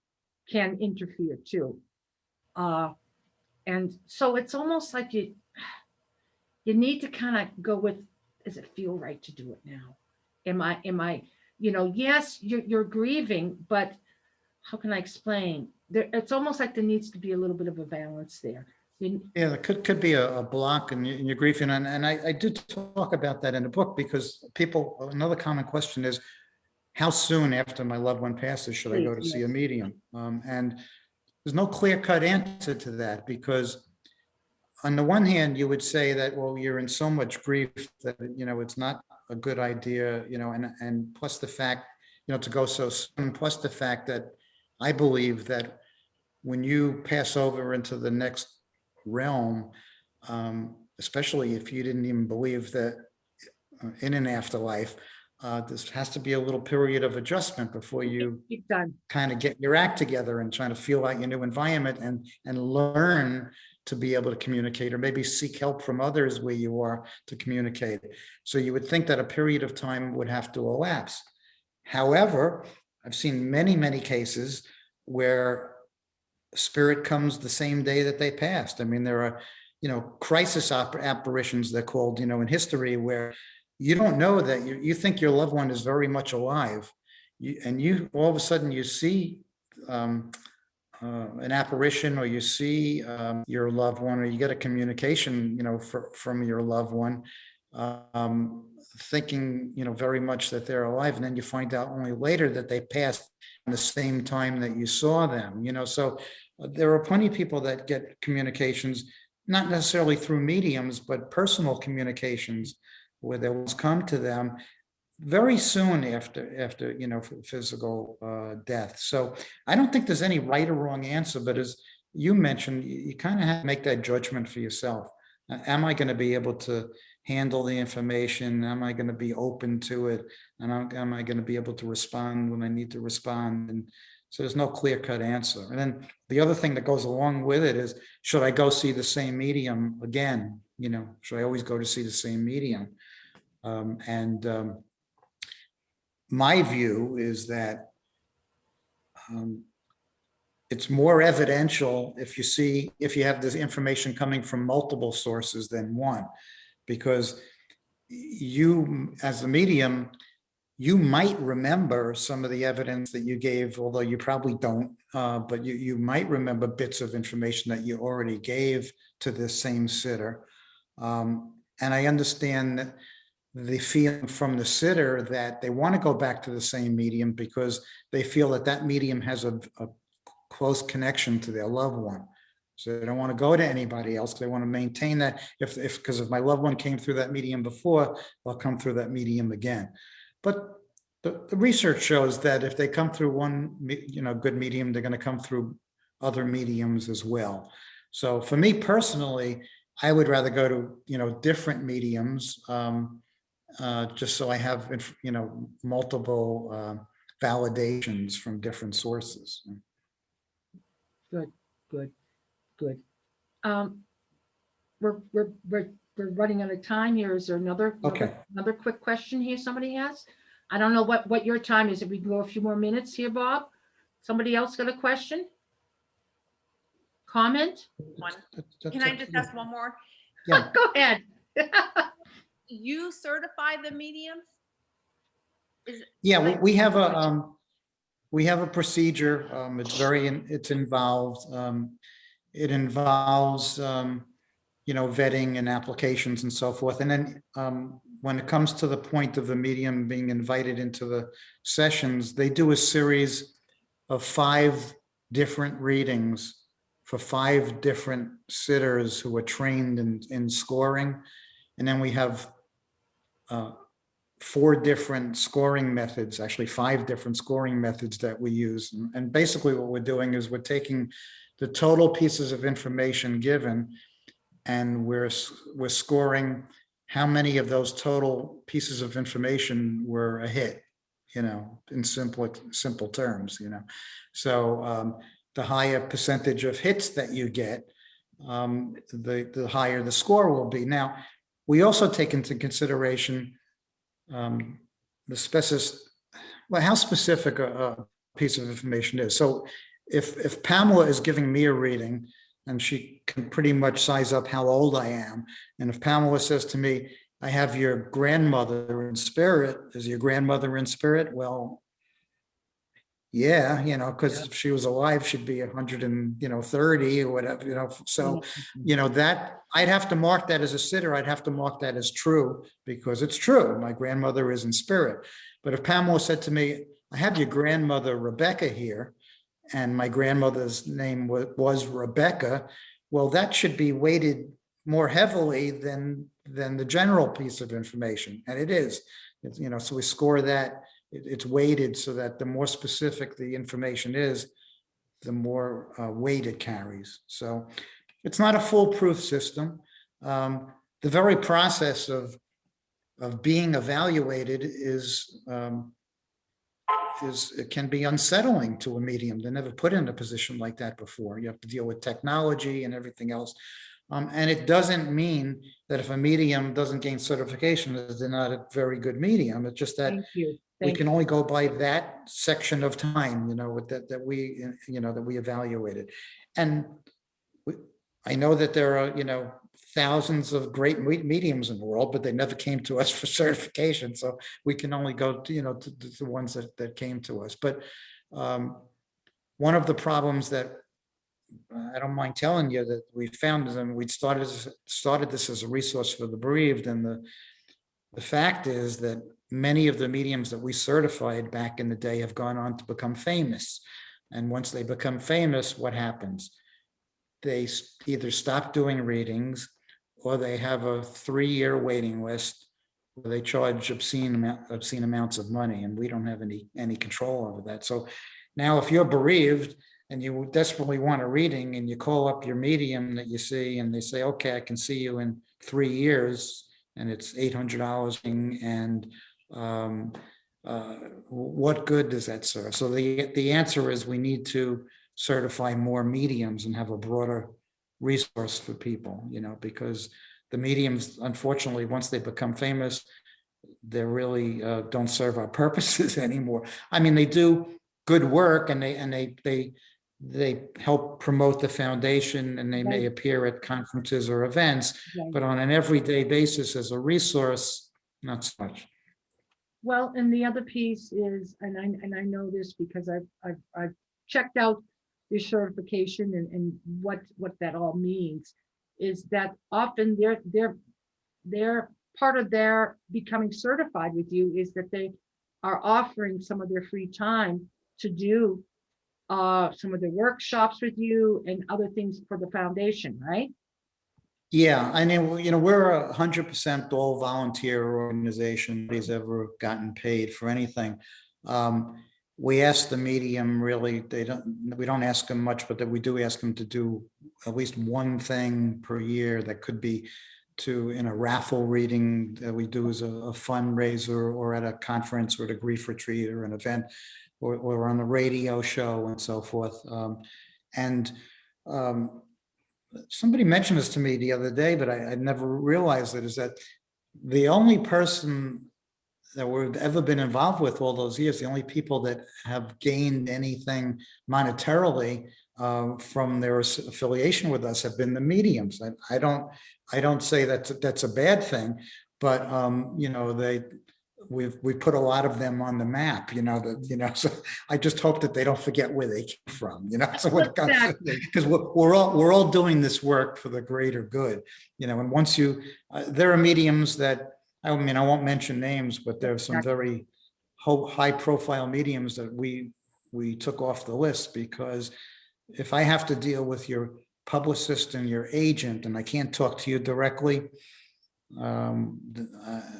can interfere too. And so it's almost like you need to kind of go with, does it feel right to do it now? Am I, yes, you're grieving, but how can I explain? It's almost like there needs to be a little bit of a balance there. yeah, there could be a block in your grief, and I did talk about that in the book, because another common question is, how soon after my loved one passes should I go to see a medium? And there's no clear-cut answer to that, because on the one hand, you would say that, well, you're in so much grief that, it's not a good idea, and plus the fact, to go so soon, plus the fact that I believe that when you pass over into the next realm, especially if you didn't even believe that in an afterlife, this has to be a little period of adjustment before you kind of get your act together and trying to feel out your new environment and learn to be able to communicate, or maybe seek help from others where you are to communicate. So you would think that a period of time would have to elapse. However, I've seen many, many cases where spirit comes the same day that they passed. There are, crisis apparitions, they're called, in history, where you don't know that you think your loved one is very much alive, and you all of a sudden you see an apparition, or you see your loved one, or you get a communication, from your loved one, thinking, very much that they're alive. And then you find out only later that they passed in the same time that you saw them, so there are plenty of people that get communications, not necessarily through mediums, but personal communications where they will come to them very soon after physical death. So I don't think there's any right or wrong answer, but as you mentioned, you kind of have to make that judgment for yourself. Am I going to be able to handle the information? Am I going to be open to it? And am I going to be able to respond when I need to respond? And so there's no clear-cut answer. And then the other thing that goes along with it is, should I go see the same medium again? Should I always go to see the same medium? My view is that it's more evidential if you have this information coming from multiple sources than one, because you, as the medium, you might remember some of the evidence that you gave, although you probably don't, but you might remember bits of information that you already gave to this same sitter. And I understand the feeling from the sitter that they want to go back to the same medium because they feel that medium has a close connection to their loved one. So they don't want to go to anybody else. They want to maintain that because if my loved one came through that medium before, they'll come through that medium again. But the research shows that if they come through one, good medium, they're going to come through other mediums as well. So for me personally, I would rather go to, different mediums, just so I have, multiple validations from different sources. Good. We're running out of time here. Is there another quick question here somebody has? I don't know what your time is. If we can go a few more minutes here, Bob. Somebody else got a question? Comment? Can I just ask one more? Yeah. Go ahead. You certify the mediums? Yeah, we have a procedure. It's involved. It involves, vetting and applications and so forth. And then when it comes to the point of the medium being invited into the sessions, they do a series of 5 different readings for 5 different sitters who are trained in scoring. And then we have 4 different scoring methods, actually 5 different scoring methods that we use. And basically what we're doing is we're taking the total pieces of information given, and we're scoring how many of those total pieces of information were a hit, in simple terms, So the higher percentage of hits that you get, the higher the score will be. Now, we also take into consideration how specific a piece of information is. So if Pamela is giving me a reading and she can pretty much size up how old I am, and if Pamela says to me, I have your grandmother in spirit, is your grandmother in spirit? Well, yeah, because if she was alive, she'd be 130 or whatever, so, that I'd have to mark that as a sitter. I'd have to mark that as true because it's true. My grandmother is in spirit. But if Pamela said to me, I have your grandmother Rebecca here, and my grandmother's name was Rebecca, well, that should be weighted more heavily than the general piece of information. And it is, so we score that. It's weighted so that the more specific the information is, the more weight it carries. So it's not a foolproof system. The very process of being evaluated it can be unsettling to a medium. They're never put in a position like that before. You have to deal with technology and everything else. And it doesn't mean that if a medium doesn't gain certification, that they're not a very good medium. It's just that we can only go by that section of time, that we evaluated. And I know that there are, thousands of great mediums in the world, but they never came to us for certification. So we can only go to, to the ones that came to us. But one of the problems that I don't mind telling you that we found is, and we started this as a resource for the bereaved, and The fact is that many of the mediums that we certified back in the day have gone on to become famous. And once they become famous, what happens? They either stop doing readings, or they have a 3-year waiting list where they charge obscene amounts of money, and we don't have any control over that. So now if you're bereaved and you desperately want a reading and you call up your medium that you see and they say, okay, I can see you in 3 years, and it's $800, and what good does that serve? So the answer is we need to certify more mediums and have a broader resource for people, because the mediums, unfortunately, once they become famous, they really don't serve our purposes anymore. I mean, they do good work, and they help promote the foundation, and they may appear at conferences or events, but on an everyday basis as a resource, not so much. Well, and the other piece is, and I know this because I've checked out your certification and what that all means, is that often they're part of their becoming certified with you is that they are offering some of their free time to do some of the workshops with you and other things for the foundation, right? Yeah, I mean, we're 100% all volunteer organization. Nobody's ever gotten paid for anything. We ask the medium, really, we don't ask them much, but that we do ask them to do at least one thing per year. That could be in a raffle reading that we do as a fundraiser, or at a conference, or at a grief retreat, or an event, or on the radio show, and so forth. Somebody mentioned this to me the other day, but I never realized it, is that the only person that we've ever been involved with all those years, the only people that have gained anything monetarily from their affiliation with us have been the mediums. I don't say that's a bad thing, but we put a lot of them on the map, so I just hope that they don't forget where they came from, so because we're all doing this work for the greater good, and once there are mediums that, I won't mention names, but there are some very high profile mediums that we took off the list, because if I have to deal with your publicist and your agent and I can't talk to you directly,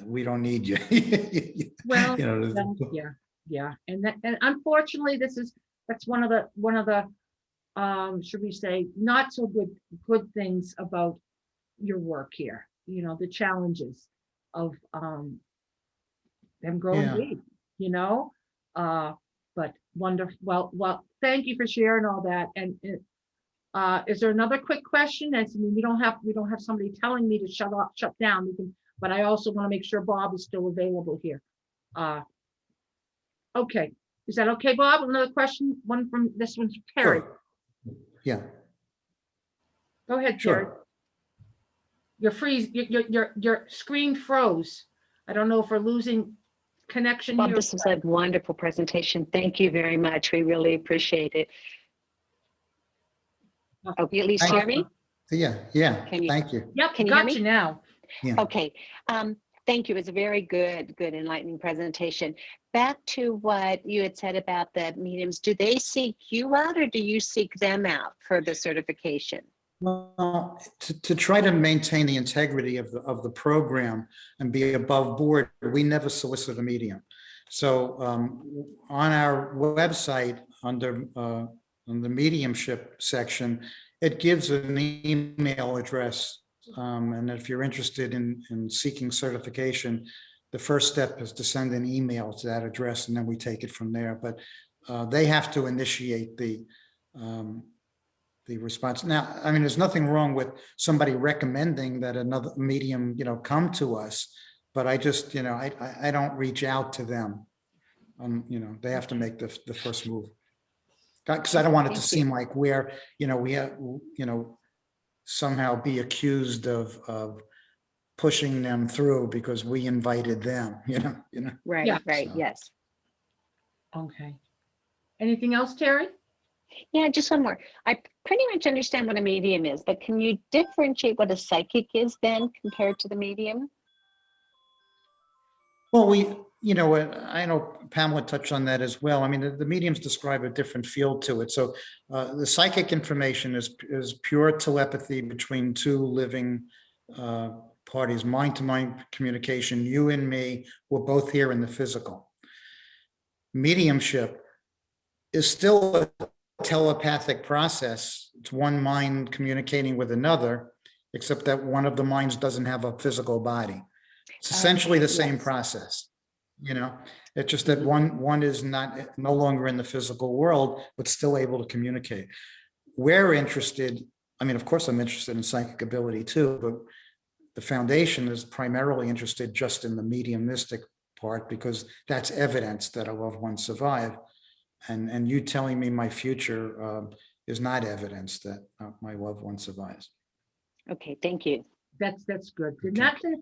we don't need you. Well, yeah, and unfortunately, that's one of the should we say, not so good things about your work here. The challenges of them growing big. But wonderful. Well, thank you for sharing all that. And is there another quick question? We don't have somebody telling me to shut down. But I also want to make sure Bob is still available here. Okay, is that okay, Bob? Another question. This one's Terry. Sure. Yeah. Go ahead, Terry. Sure. Your screen froze. I don't know if we're losing connection Bob, here. this was a wonderful presentation. Thank you very much. We really appreciate it. Oh, you at least hear me? Yeah. Thank you. Yep, Can you got hear me? you now. Yeah. Okay. Thank you. It was a very good, enlightening presentation. Back to what you had said about the mediums, do they seek you out, or do you seek them out for the certification? Well, to try to maintain the integrity of the program and be above board, we never solicit a medium. So on our website, under on the mediumship section, it gives an email address. And if you're interested in seeking certification, the first step is to send an email to that address, and then we take it from there. But they have to initiate the response. Now, there's nothing wrong with somebody recommending that another medium, come to us, but I just, I don't reach out to them. They have to make the first move. Because I don't want it to seem like we have, somehow be accused of pushing them through because we invited them, Right, Yeah. right, So. yes. Okay. Anything else, Terry? Yeah, just one more. I pretty much understand what a medium is, but can you differentiate what a psychic is then compared to the medium? Well, I know Pamela touched on that as well. I mean, the mediums describe a different feel to it. So the psychic information is pure telepathy between two living parties, mind-to-mind communication. You and me, we're both here in the physical. Mediumship is still a telepathic process. It's one mind communicating with another, except that one of the minds doesn't have a physical body. It's essentially the same process. It's just that one is no longer in the physical world, but still able to communicate. We're interested, I mean, of course I'm interested in psychic ability too, but the foundation is primarily interested just in the mediumistic part, because that's evidence that a loved one survived. And you telling me my future is not evidence that my loved one survives. Okay, thank you. That's good. And Okay.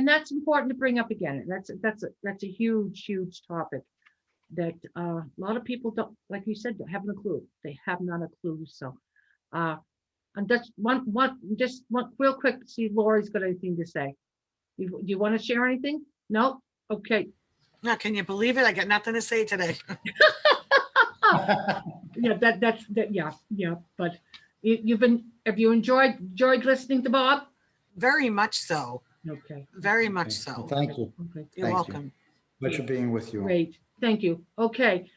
that's important to bring up again. That's a huge topic that a lot of people don't, like you said, don't have a clue. They have not a clue. So and that's one real quick, see if Lori's got anything to say. Do you want to share anything? No? Okay. Now, can you believe it? I got nothing to say today. Yeah, yeah. But have you enjoyed listening to Bob? Very much so. Okay. Very much so. Thank you. Okay. You're Thank you. welcome. Pleasure being with you all. Great. Thank you. Okay.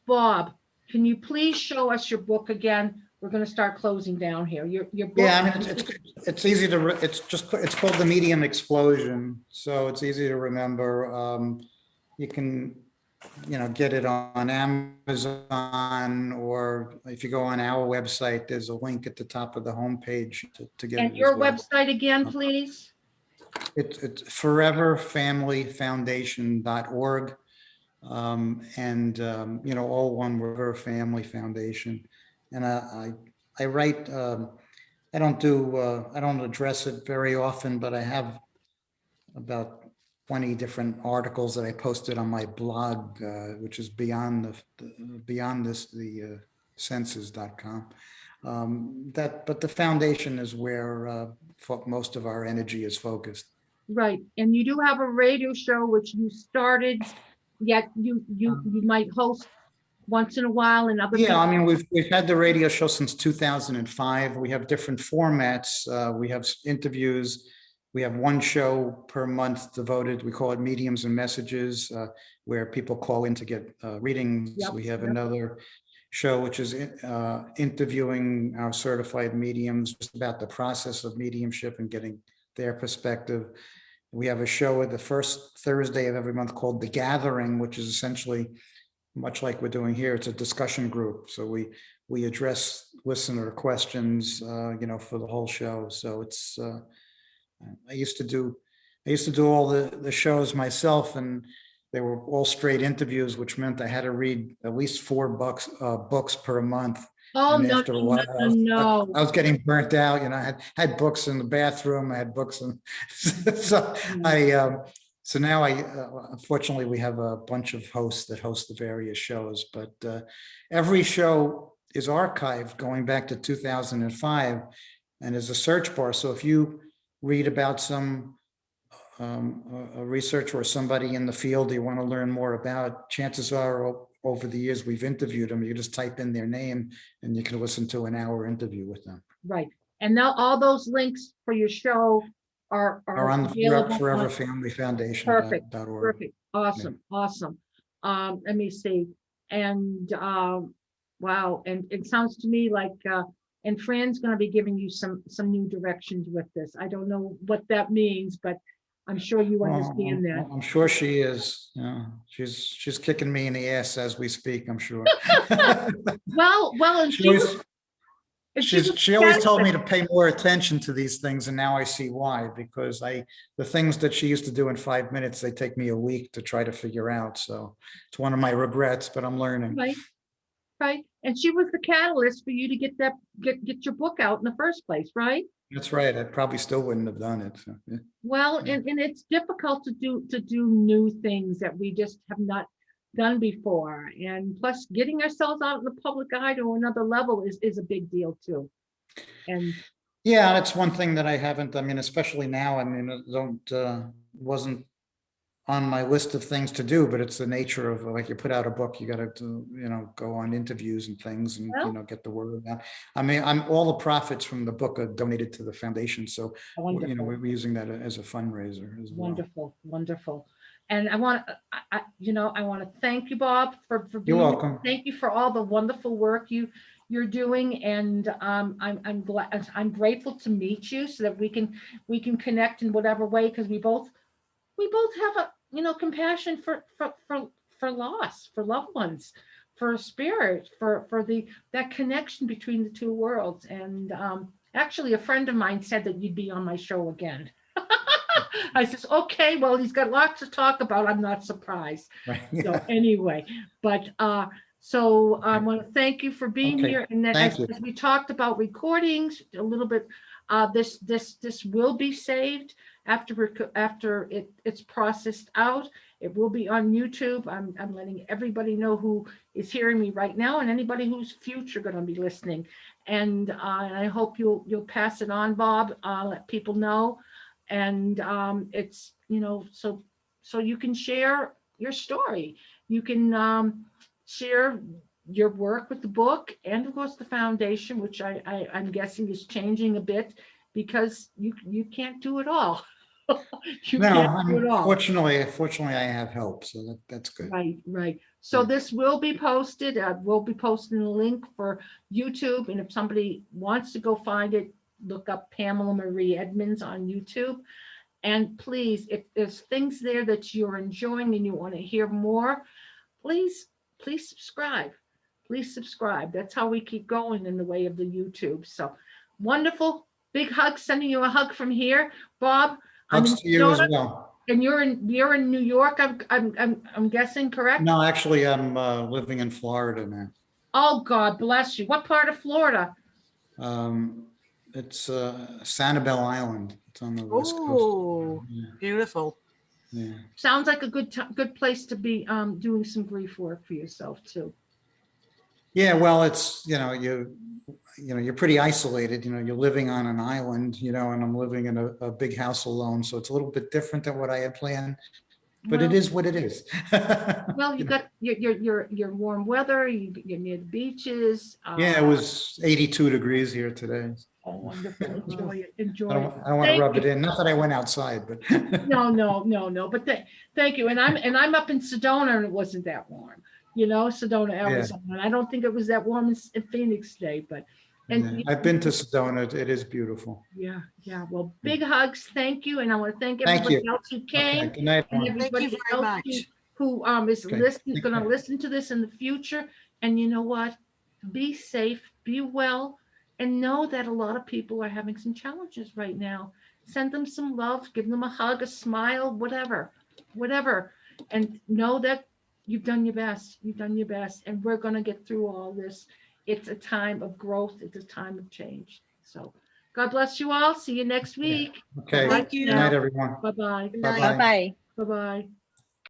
Bob, can you please show us your book again? We're going to start closing down here. Your book. Yeah, I mean, it's easy to, it's called The Medium Explosion. So it's easy to remember. You can, get it on Amazon, or if you go on our website, there's a link at the top of the homepage to get it. And your website again, please? It's foreverfamilyfoundation.org. All one word, Forever Family Foundation. And I write, I don't address it very often, but I have about 20 different articles that I posted on my blog, which is beyond the senses.com. But the foundation is where most of our energy is focused. Right. And you do have a radio show which you started, yet you might host once in a while and other. Yeah, I mean, we've had the radio show since 2005. We have different formats. We have interviews. We have one show per month devoted, we call it Mediums and Messages, where people call in to get readings. Yep, We have yep. another show, which is interviewing our certified mediums just about the process of mediumship and getting their perspective. We have a show at the first Thursday of every month called The Gathering, which is essentially much like we're doing here. It's a discussion group. So we address listener questions, for the whole show. So it's, I used to do all the shows myself, and they were all straight interviews, which meant I had to read at least 4 books per month. Oh, And no, after a while, no. I was getting burnt out. I had books in the bathroom. I had books, and so now unfortunately, we have a bunch of hosts that host the various shows, but every show is archived going back to 2005, and there's a search bar. So if you read about some a researcher or somebody in the field you want to learn more about, chances are over the years we've interviewed them. You just type in their name and you can listen to an hour interview with them. Right. And now all those links for your show are on the available Forever on- Family Foundation. Perfect. Perfect. Awesome. Awesome. Let me see. And wow. And it sounds to me like and Fran's going to be giving you some new directions with this. I don't know what that means, but I'm sure you understand that. I'm sure she is. She's kicking me in the ass as we speak, I'm sure. Well, and she always told me to pay more attention to these things, and now I see why, because the things that she used to do in 5 minutes, they take me a week to try to figure out. So it's one of my regrets, but I'm learning. Right. And she was the catalyst for you to get your book out in the first place, right? That's right. I probably still wouldn't have done it. So, yeah. Well, and it's difficult to do new things that we just have not done before. And plus getting ourselves out in the public eye to another level is a big deal too. And yeah, that's one thing that I haven't, I mean, especially now, I mean, wasn't on my list of things to do, but it's the nature of, like, you put out a book, you gotta do, go on interviews and things and, Well- get the word out. I mean, all the profits from the book are donated to the foundation. So, Wonderful. we're using that as a fundraiser as well. Wonderful, wonderful. And I want, I want to thank you, Bob, for being. You're welcome. Thank you for all the wonderful work you're doing, and I'm glad, I'm grateful to meet you so that we can connect in whatever way, because we both have a compassion for loss, for loved ones, for spirit, for that connection between the two worlds. And actually, a friend of mine said that you'd be on my show again. I says, okay, well, he's got lots to talk about. I'm not surprised. Right. So anyway, but so I want to thank you for being Okay, here. And then thank you. as we talked about recordings a little bit, this will be saved after it's processed out. It will be on YouTube. I'm letting everybody know who is hearing me right now, and anybody who's future going to be listening. And I hope you'll pass it on, Bob. Let people know. And it's, so you can share your story. You can share your work with the book, and of course the foundation, which I'm guessing is changing a bit, because you can't do it all. You No, can't do it all. fortunately, I have help, so that's good. Right. So Yeah. this will be posted. We'll be posting a link for YouTube, and if somebody wants to go find it, look up Pamela Marie Edmunds on YouTube. And please, if there's things there that you're enjoying and you want to hear more, please subscribe. Please subscribe. That's how we keep going in the way of the YouTube. So wonderful. Big hug. Sending you a hug from here, Bob. I'm in Hugs to you as Sedona, well. and you're in New York. I'm guessing, correct? No, actually, I'm living in Florida now. Oh, God bless you. What part of Florida? It's Sanibel Island. It's on the west Oh, coast. beautiful. Yeah. Sounds like a good place to be doing some grief work for yourself too. Yeah, well, it's, you're pretty isolated, you're living on an island, and I'm living in a big house alone. So it's a little bit different than what I had planned, but it Well- is what it is. Well, you got your warm weather. You're near the beaches. Yeah, it was 82 degrees here today. Oh, wonderful. Enjoy it. I Enjoy don't, it. I don't want to Thank rub it you. in. Not that I went outside, but. No. But thank you. And I'm up in Sedona, and it wasn't that warm. Sedona, Arizona. And I don't think it was that warm in Phoenix today, but. Yeah, I've been to Sedona. It is beautiful. Yeah. Well, big hugs. Thank you. And I want to thank Thank everybody you. else who Okay, came. good night, And everyone. Thank you everybody very else much. who is Okay, going to care. listen to this in the future. And you know what? Be safe, be well, and know that a lot of people are having some challenges right now. Send them some love, give them a hug, a smile, whatever, and know that you've done your best. You've done your best, and we're going to get through all this. It's a time of growth. It's a time of change. So God bless you all. See you next week. Okay, Thank good you. night, everyone. Bye-bye. Good night. Bye-bye. Bye-bye. Bye-bye.